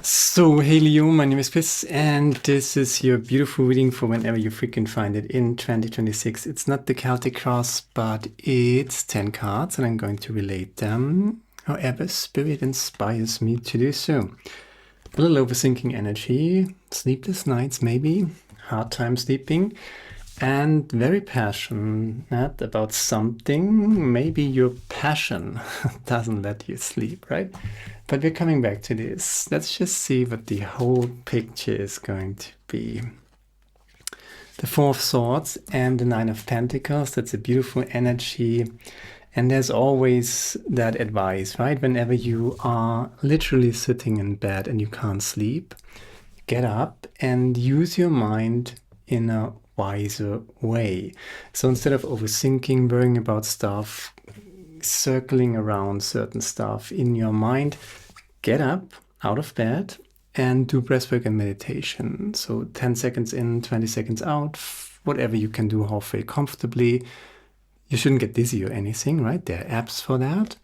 So, hey Leo, my name is Chris, and this is your beautiful reading for whenever you freaking find it in 2026. It's not the Celtic cross, but it's 10 cards, and I'm going to relate them however Spirit inspires me to do so. A little overthinking energy, sleepless nights maybe, hard time sleeping, and very passionate about something. Maybe your passion doesn't let you sleep, right? But we're coming back to this. Let's just see what the whole picture is going to be. The Four of Swords and the Nine of Pentacles. That's a beautiful energy. And there's always that advice, right? Whenever you are literally sitting in bed and you can't sleep, get up and use your mind in a wiser way. So instead of overthinking, worrying about stuff, circling around certain stuff in your mind, get up out of bed and do breathwork and meditation. So 10 seconds in, 20 seconds out, whatever you can do halfway comfortably. You shouldn't get dizzy or anything, right? There are apps for that.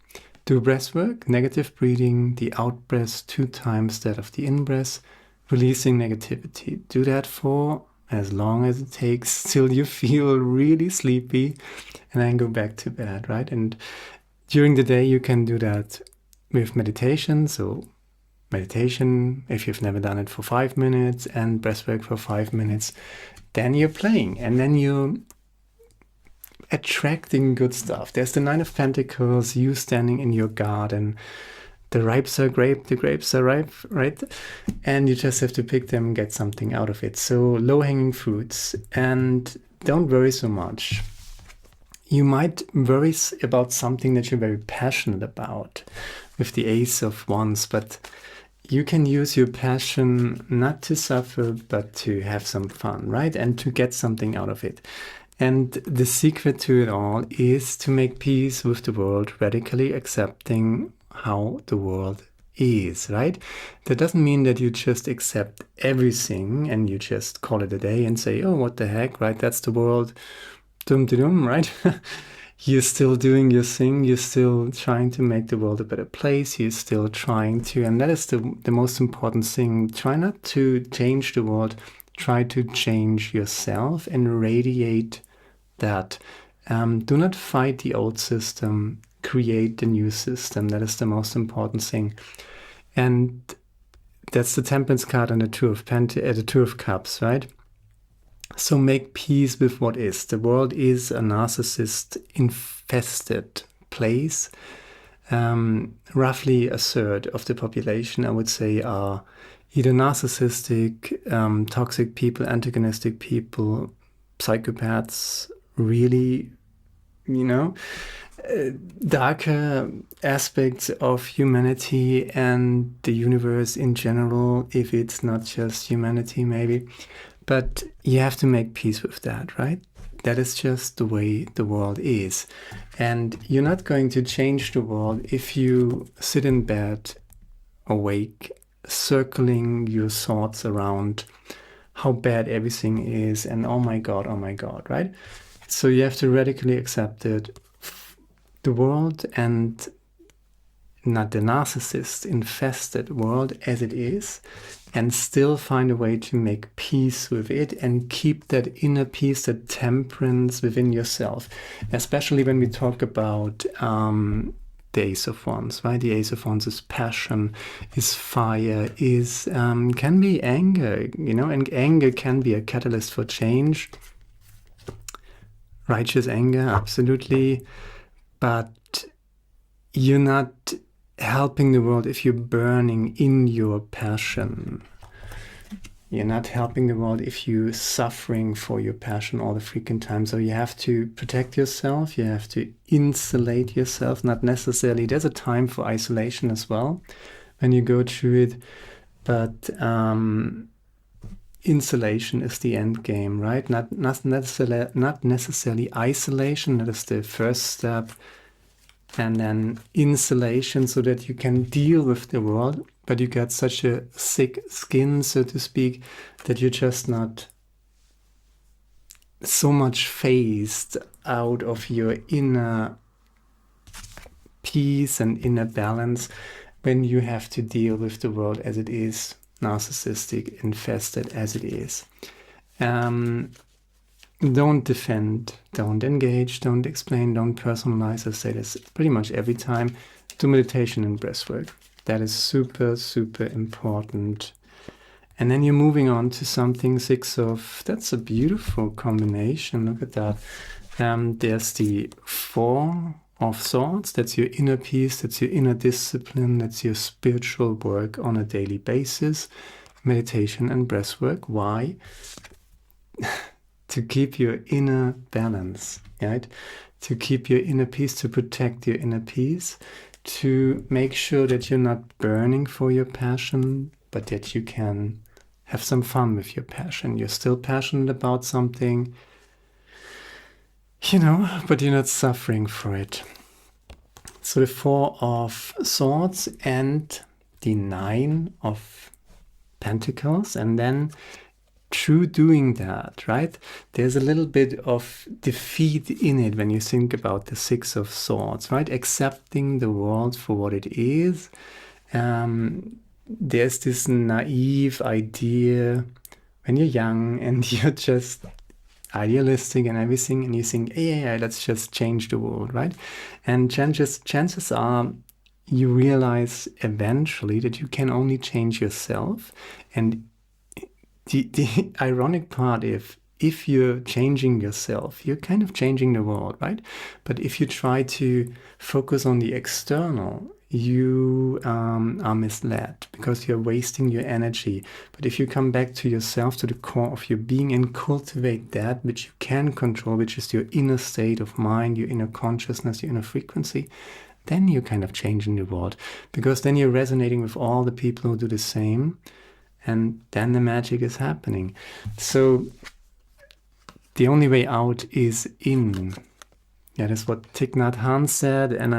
Do breathwork, negative breathing, the out breath 2 times that of the in breath, releasing negativity. Do that for as long as it takes till you feel really sleepy, and then go back to bed, right? And during the day, you can do that with meditation. So meditation, if you've never done it, for 5 minutes, and breathwork for 5 minutes, then you're playing, and then you're attracting good stuff. There's the Nine of Pentacles, you standing in your garden. The ripes are grape, the grapes are ripe, right? And you just have to pick them, get something out of it. So low-hanging fruits, and don't worry so much. You might worry about something that you're very passionate about with the Ace of Wands, but you can use your passion not to suffer, but to have some fun, right? And to get something out of it. And the secret to it all is to make peace with the world, radically accepting how the world is, right? That doesn't mean that you just accept everything and you just call it a day and say, oh, what the heck, right? That's the world, dum-de-dum, right? You're still doing your thing. You're still trying to make the world a better place. You're still trying to, and that is the most important thing. Try not to change the world. Try to change yourself and radiate that. Do not fight the old system. Create the new system. That is the most important thing. And that's the Temperance card and the Two of Cups, right? So make peace with what is. The world is a narcissist-infested place. Roughly a third of the population, I would say, are either narcissistic, toxic people, antagonistic people, psychopaths, really, darker aspects of humanity and the universe in general, if it's not just humanity, maybe. But you have to make peace with that, right? That is just the way the world is. And you're not going to change the world if you sit in bed, awake, circling your thoughts around how bad everything is and oh my God, right? So you have to radically accept it, the world, and not the narcissist-infested world as it is, and still find a way to make peace with it and keep that inner peace, that temperance within yourself. Especially when we talk about the Ace of Wands, right? The Ace of Wands is passion, is fire, is can be anger, and anger can be a catalyst for change. Righteous anger, absolutely. But you're not helping the world if you're burning in your passion. You're not helping the world if you're suffering for your passion all the freaking time. So you have to protect yourself. You have to insulate yourself. Not necessarily. There's a time for isolation as well when you go through it. But insulation is the end game, right? Not necessarily isolation. That is the first step. And then insulation so that you can deal with the world, but you got such a thick skin, so to speak, that you're just not so much phased out of your inner peace and inner balance when you have to deal with the world as it is, narcissistic, infested as it is. Don't defend, don't engage, don't explain, don't personalize. I say this pretty much every time. Do meditation and breathwork. That is super, super important. And then you're moving on to something 6 of, that's a beautiful combination. Look at that. There's the 4 of Swords. That's your inner peace. That's your inner discipline. That's your spiritual work on a daily basis. Meditation and breathwork. Why? To keep your inner balance, right? To keep your inner peace, to protect your inner peace, to make sure that you're not burning for your passion, but that you can have some fun with your passion. You're still passionate about something, you know, but you're not suffering for it. So the 4 of Swords and the 9 of Pentacles, and then through doing that, right, there's a little bit of defeat in it when you think about the 6 of Swords, right? Accepting the world for what it is. There's this naive idea when you're young and you're just idealistic and everything, and you think, yeah, let's just change the world, right? And chances are you realize eventually that you can only change yourself. And the ironic part, if you're changing yourself, you're kind of changing the world, right? But if you try to focus on the external, you are misled because you're wasting your energy. But if you come back to yourself, to the core of your being, and cultivate that which you can control, which is your inner state of mind, your inner consciousness, your inner frequency, then you're kind of changing the world, because then you're resonating with all the people who do the same. And then the magic is happening. So the only way out is in. Yeah, that's what Thich Nhat Hanh said. And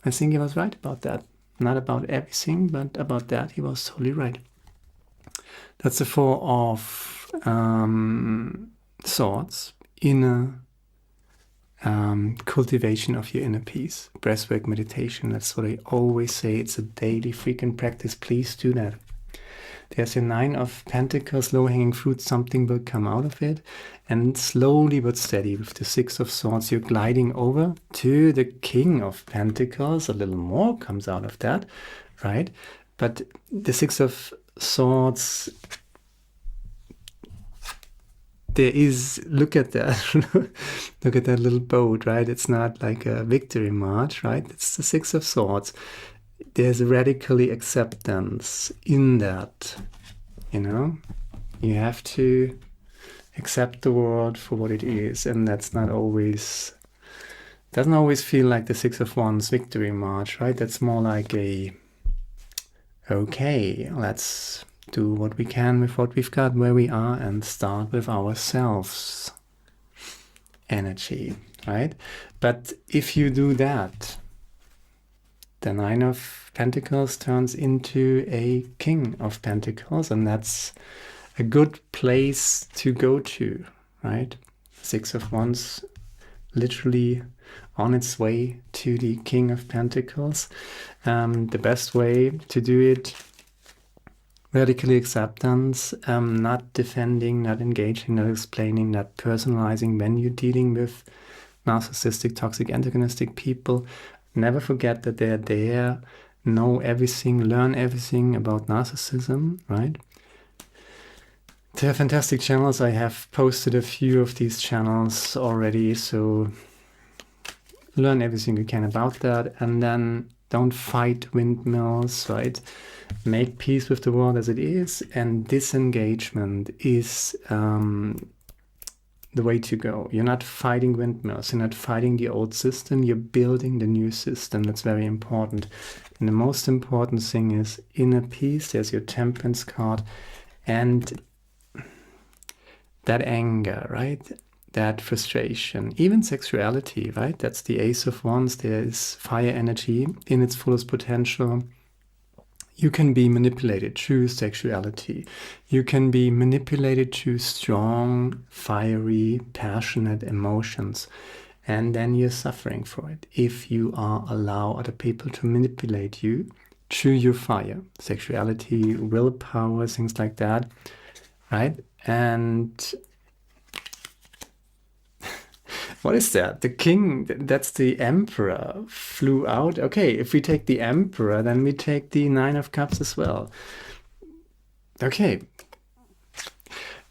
I think he was right about that. Not about everything, but about that, he was totally right. That's the 4 of Swords. Inner cultivation of your inner peace. Breathwork, meditation, that's what I always say. It's a daily frequent practice. Please do that. There's your 9 of Pentacles, low-hanging fruit. Something will come out of it. And slowly but steady, with the 6 of Swords, you're gliding over to the King of Pentacles. A little more comes out of that, right? But the 6 of Swords, there is, look at that, look at that little boat, right? It's not like a victory march, right? It's the 6 of Swords. There's radically acceptance in that, you have to accept the world for what it is, and that's not always, doesn't always feel like the 6 of Wands victory march, right? That's more like okay, let's do what we can with what we've got, where we are, and start with ourselves energy, right? But if you do that, the 9 of Pentacles turns into a King of Pentacles, and that's a good place to go to, right? 6 of Wands literally on its way to the King of Pentacles. The best way to do it, radically acceptance, not defending, not engaging, not explaining, not personalizing when you're dealing with narcissistic, toxic, antagonistic people. Never forget that they're there, know everything, learn everything about narcissism, right? There are fantastic channels. I have posted a few of these channels already, so learn everything you can about that, and then don't fight windmills, right? Make peace with the world as it is, and disengagement is the way to go. You're not fighting windmills, you're not fighting the old system, you're building the new system. That's very important. And the most important thing is inner peace. There's your Temperance card, and that anger, right? That frustration, even sexuality, right? That's the Ace of Wands. There is fire energy in its fullest potential. You can be manipulated through sexuality. You can be manipulated through strong, fiery, passionate emotions. and then you're suffering for it if you allow other people to manipulate you through your fire, sexuality, willpower, things like that, right? And what is that? The king, that's the emperor, flew out. Okay, if we take the emperor, then we take the Nine of Cups as well. Okay,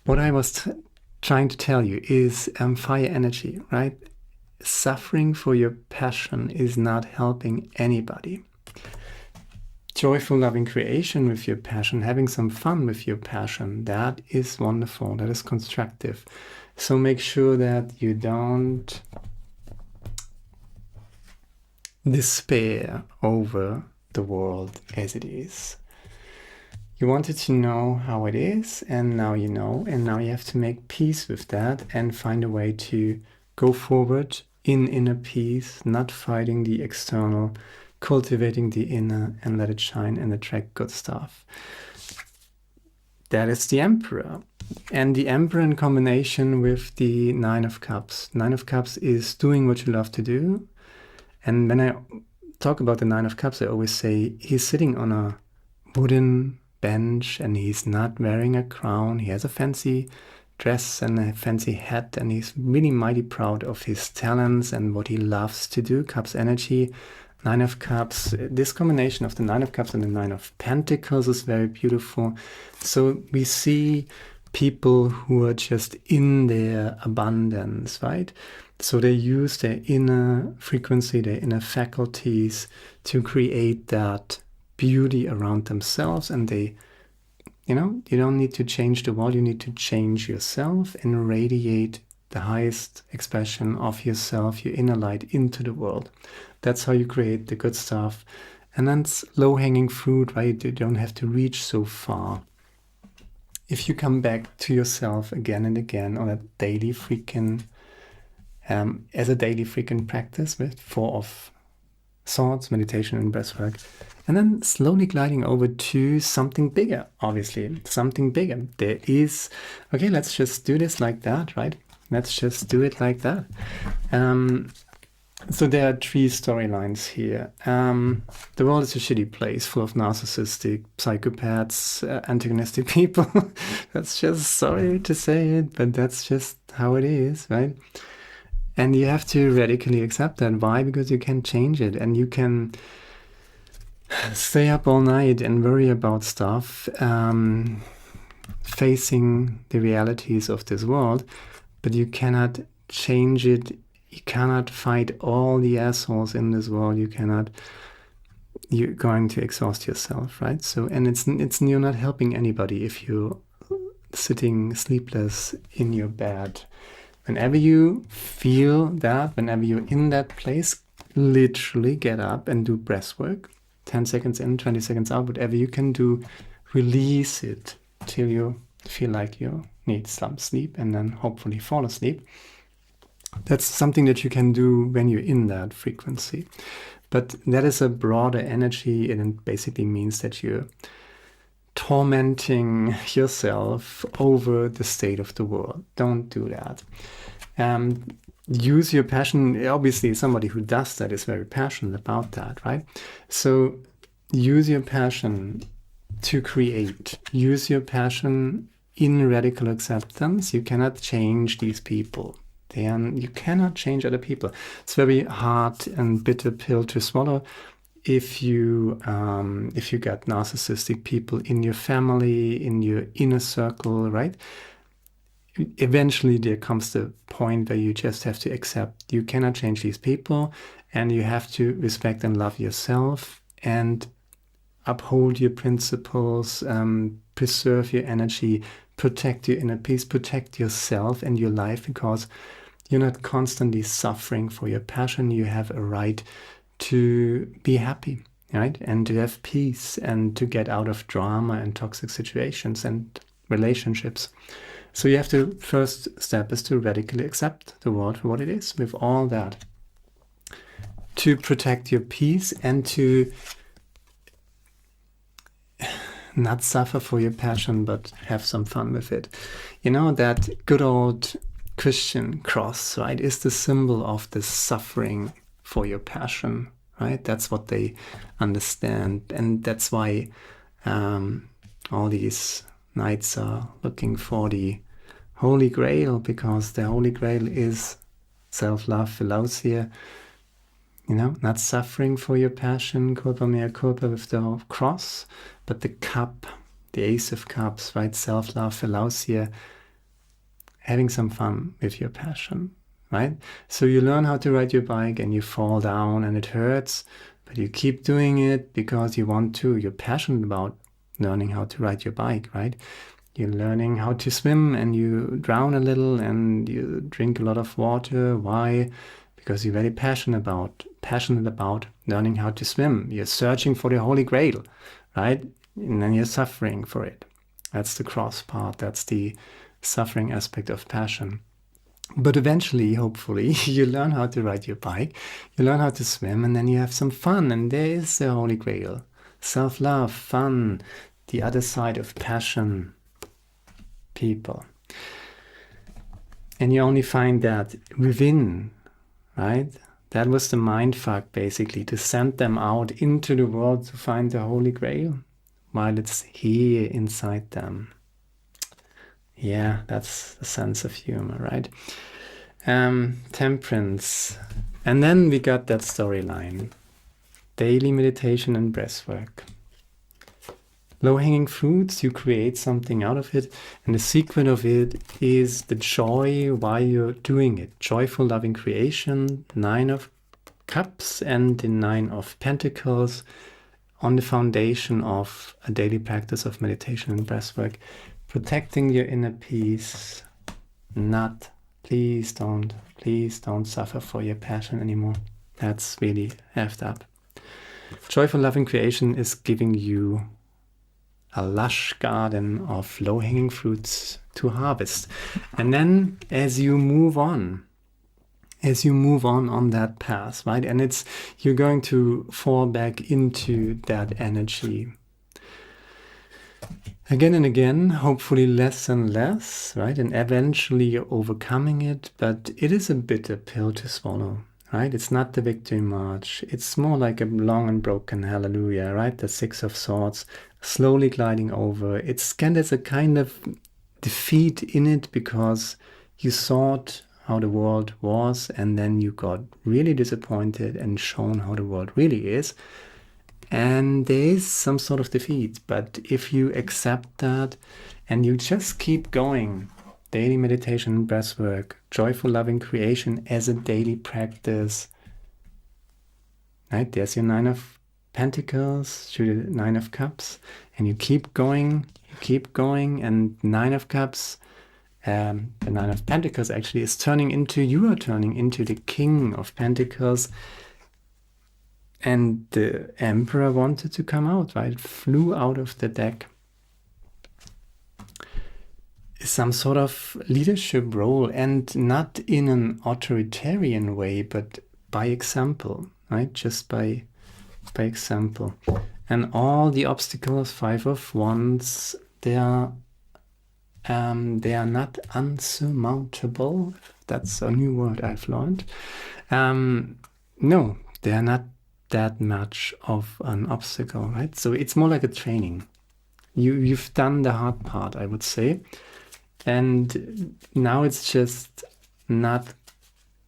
what I was trying to tell you is fire energy, right? Suffering for your passion is not helping anybody. Joyful, loving creation with your passion, having some fun with your passion, that is wonderful, that is constructive. So make sure that you don't despair over the world as it is. You wanted to know how it is, and now you know, and now you have to make peace with that and find a way to go forward in inner peace, not fighting the external, cultivating the inner, and let it shine and attract good stuff. That is the Emperor. And the Emperor in combination with the Nine of Cups. Nine of Cups is doing what you love to do. And when I talk about the Nine of Cups, I always say he's sitting on a wooden bench and he's not wearing a crown. He has a fancy dress and a fancy hat, and he's really mighty proud of his talents and what he loves to do. Cups energy, Nine of Cups. This combination of the Nine of Cups and the Nine of Pentacles is very beautiful. So we see people who are just in their abundance, right? So they use their inner frequency, their inner faculties to create that beauty around themselves. And they, you don't need to change the world, you need to change yourself and radiate the highest expression of yourself, your inner light, into the world. That's how you create the good stuff. And then it's low-hanging fruit, right? You don't have to reach so far. If you come back to yourself again and again on a daily freaking, as a daily freaking practice with Four of Swords, meditation and breathwork, and then slowly gliding over to something bigger, obviously, something bigger. There is, okay, let's just do this like that, right? Let's just do it like that. So there are three storylines here. The world is a shitty place full of narcissistic, psychopaths, antagonistic people. That's just, sorry to say it, but that's just how it is, right? And you have to radically accept that. Why? Because you can change it, and you can stay up all night and worry about stuff, facing the realities of this world, but you cannot change it. You cannot fight all the assholes in this world. You're going to exhaust yourself, right? So, and you're not helping anybody if you're sitting sleepless in your bed. Whenever you feel that, whenever you're in that place, literally get up and do breath work. 10 seconds in, 20 seconds out, whatever you can do, release it till you feel like you need some sleep, and then hopefully fall asleep. That's something that you can do when you're in that frequency. But that is a broader energy, and it basically means that you're tormenting yourself over the state of the world. Don't do that. Use your passion. Obviously, somebody who does that is very passionate about that, right? So use your passion to create. Use your passion in radical acceptance. You cannot change these people. You cannot change other people. It's very hard and bitter pill to swallow if you got narcissistic people in your family, in your inner circle, right? Eventually there comes the point where you just have to accept you cannot change these people, and you have to respect and love yourself and uphold your principles, preserve your energy, protect your inner peace, protect yourself and your life, because you're not constantly suffering for your passion. You have a right to be happy, right? And to have peace and to get out of drama and toxic situations and relationships. So you have to, first step is to radically accept the world for what it is, with all that. To protect your peace and to not suffer for your passion, but have some fun with it. You know, that good old Christian cross, right, is the symbol of the suffering for your passion, right? That's what they understand. And that's why all these knights are looking for the Holy Grail, because the Holy Grail is self-love, Philautia, you know, not suffering for your passion, culpa mea culpa with the cross, but the cup, the Ace of Cups, right? Self-love, Philautia, having some fun with your passion, right? So you learn how to ride your bike and you fall down and it hurts, but you keep doing it because you want to. You're passionate about learning how to ride your bike, right? You're learning how to swim and you drown a little and you drink a lot of water. Why? Because you're very passionate about learning how to swim. You're searching for the Holy Grail, right? And then you're suffering for it. That's the cross part. That's the suffering aspect of passion. But eventually, hopefully, you learn how to ride your bike, you learn how to swim, and then you have some fun. And there is the Holy Grail. Self-love, fun, the other side of passion, people. And you only find that within, right? That was the mindfuck, basically, to send them out into the world to find the Holy Grail, while it's here inside them. Yeah, that's the sense of humor, right? Temperance. And then we got that storyline. Daily meditation and breathwork. Low-hanging fruits, you create something out of it. And the secret of it is the joy while you're doing it. Joyful, loving creation, 9 of Cups and the 9 of Pentacles on the foundation of a daily practice of meditation and breathwork. Protecting your inner peace, please don't suffer for your passion anymore. That's really effed up. Joyful loving creation is giving you a lush garden of low-hanging fruits to harvest. And then as you move on that path, right? And you're going to fall back into that energy. Again and again, hopefully less and less, right? And eventually you're overcoming it, but it is a bitter pill to swallow, right? It's not the victory march. It's more like a long and broken hallelujah, right? The 6 of Swords slowly gliding over. There's a kind of defeat in it because you thought how the world was and then you got really disappointed and shown how the world really is. And there is some sort of defeat, but if you accept that and you just keep going, daily meditation, breathwork, joyful loving creation as a daily practice, right? There's your 9 of Pentacles to the 9 of Cups, and you keep going, and 9 of Cups, the 9 of Pentacles actually you are turning into the King of Pentacles. And the Emperor wanted to come out, right? It flew out of the deck. Some sort of leadership role, and not in an authoritarian way, but by example, right? Just by example. And all the obstacles, 5 of Wands, they are not unsurmountable. That's a new word I've learned. No, they are not that much of an obstacle, right? So it's more like a training. You've done the hard part, I would say. And now it's just not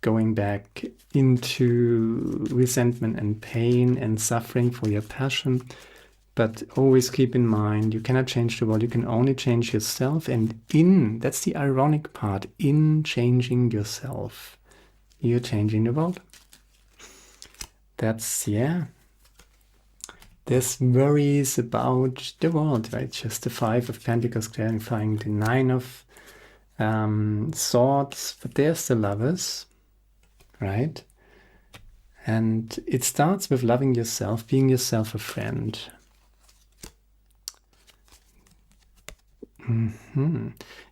going back into resentment and pain and suffering for your passion. But always keep in mind, you cannot change the world, you can only change yourself. And that's the ironic part, in changing yourself, you're changing the world. There's worries about the world, right? Just the 5 of Pentacles clarifying the 9 of Swords, but there's the Lovers, right? And it starts with loving yourself, being yourself a friend.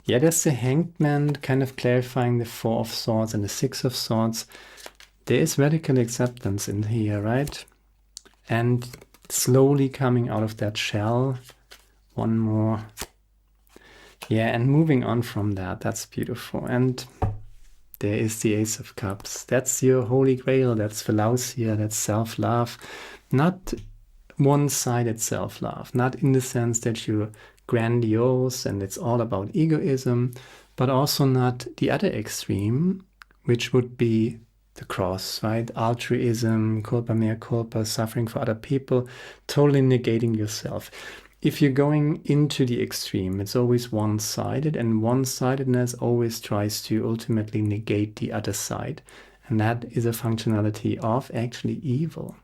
Yeah, there's the Hanged Man kind of clarifying the 4 of Swords and the 6 of Swords. There is radical acceptance in here, right? And slowly coming out of that shell. One more. Yeah, and moving on from that. That's beautiful. And There is the Ace of Cups. That's your holy grail. That's Philautia. That's self-love. Not one-sided self-love. Not in the sense that you're grandiose and it's all about egoism, but also not the other extreme, which would be the cross, right? Altruism, culpa mea culpa, suffering for other people, totally negating yourself. If you're going into the extreme, it's always one-sided, and one-sidedness always tries to ultimately negate the other side. And that is a functionality of actually evil,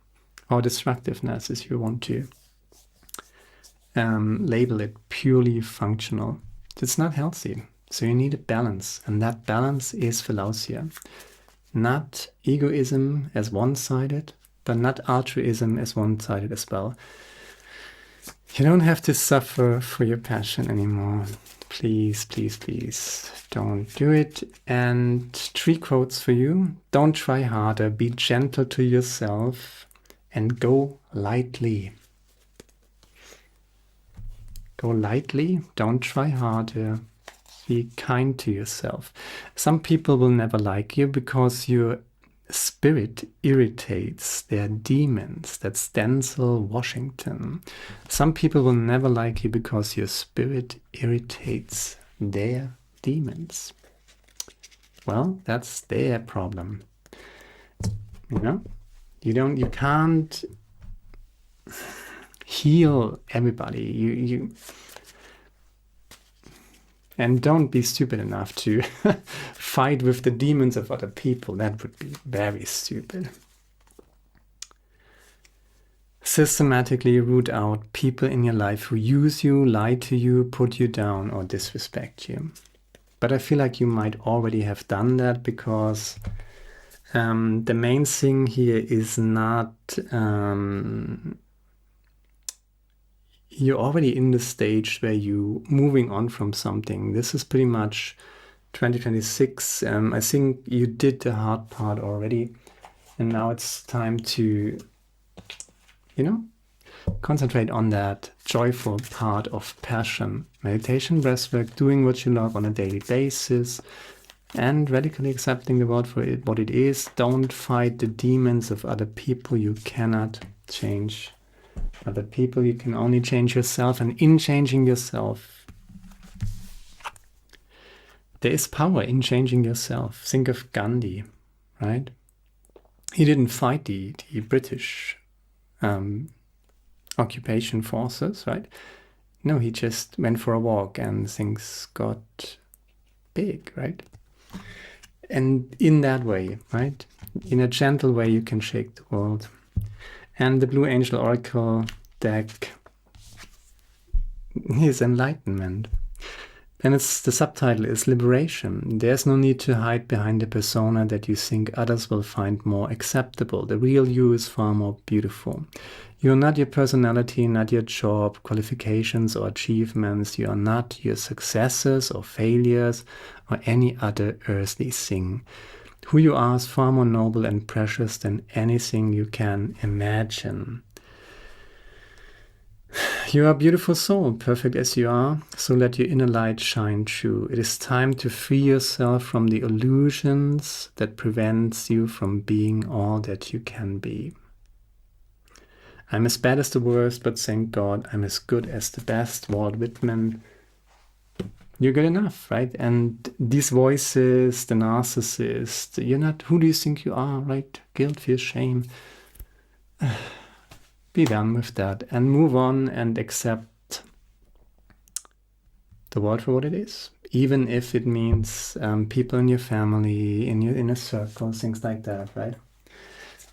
or destructiveness, if you want to label it purely functional. It's not healthy. So you need a balance, and that balance is Philautia. Not egoism as one-sided, but not altruism as one-sided as well. You don't have to suffer for your passion anymore. Please, please, please don't do it. And 3 quotes for you. Don't try harder. Be gentle to yourself and go lightly. Go lightly. Don't try harder. Be kind to yourself. Some people will never like you because your spirit irritates their demons. That's Denzel Washington. Some people will never like you because your spirit irritates their demons. Well, that's their problem. You know, you can't heal everybody. And don't be stupid enough to fight with the demons of other people. That would be very stupid. Systematically root out people in your life who use you, lie to you, put you down, or disrespect you. But I feel like you might already have done that, because the main thing here is not... you're already in the stage where you're moving on from something. This is pretty much 2026. I think you did the hard part already. And now it's time to, concentrate on that joyful part of passion. Meditation, breathwork, doing what you love on a daily basis, and radically accepting the world for what it is. Don't fight the demons of other people. You cannot change other people. You can only change yourself, and in changing yourself, there is power in changing yourself. Think of Gandhi, right? He didn't fight the British occupation forces, right? No, he just went for a walk and things got big, right? And in that way, right? In a gentle way, you can shake the world. And the Blue Angel Oracle deck is enlightenment. And the subtitle is liberation. There's no need to hide behind the persona that you think others will find more acceptable. The real you is far more beautiful. You're not your personality, not your job, qualifications, or achievements. You are not your successes or failures or any other earthly thing. Who you are is far more noble and precious than anything you can imagine. You are a beautiful soul, perfect as you are, so let your inner light shine true. It is time to free yourself from the illusions that prevents you from being all that you can be. I'm as bad as the worst, but thank God I'm as good as the best. Walt Whitman. You're good enough, right? And these voices, the narcissist, you're not, who do you think you are, right? Guilt, fear, shame. Be done with that and move on and accept the world for what it is. Even if it means people in your family, in your inner circle, things like that, right?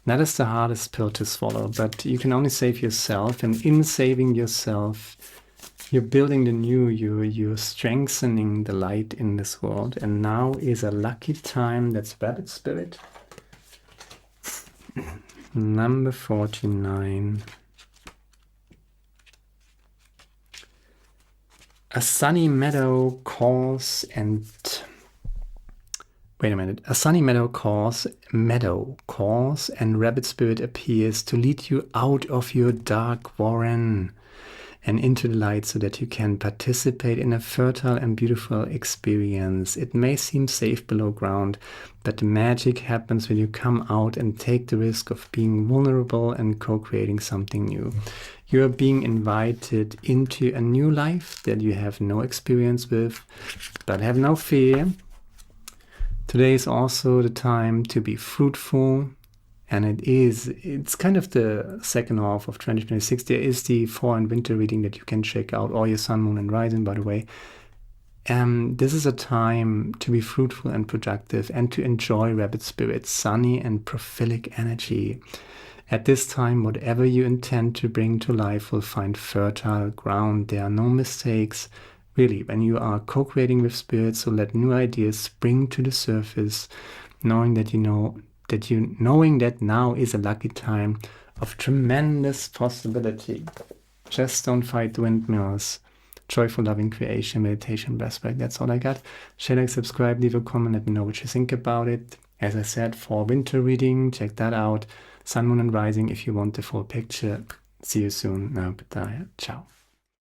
That is the hardest pill to swallow, but you can only save yourself. And in saving yourself, you're building the new you, you're strengthening the light in this world. And now is a lucky time. That's Rabbit Spirit. Number 49. A sunny meadow calls and... Wait a minute. A sunny meadow calls and Rabbit Spirit appears to lead you out of your dark warren. and into the light so that you can participate in a fertile and beautiful experience. It may seem safe below ground, but the magic happens when you come out and take the risk of being vulnerable and co-creating something new. You are being invited into a new life that you have no experience with, but have no fear. Today is also the time to be fruitful. And it's kind of the second half of 2026. There is the fall and winter reading that you can check out, or your sun, moon, and rising, by the way. This is a time to be fruitful and productive and to enjoy rabbit spirit, sunny and prolific energy. At this time, whatever you intend to bring to life will find fertile ground. There are no mistakes. Really, when you are co-creating with spirit, so let new ideas spring to the surface, knowing that knowing that now is a lucky time of tremendous possibility. Just don't fight the windmills. Joyful, loving creation, meditation, breathwork. That's all I got. Share, like, subscribe, leave a comment, let me know what you think about it. As I said, for winter reading, check that out. Sun, moon, and rising if you want the full picture. See you soon. Ciao.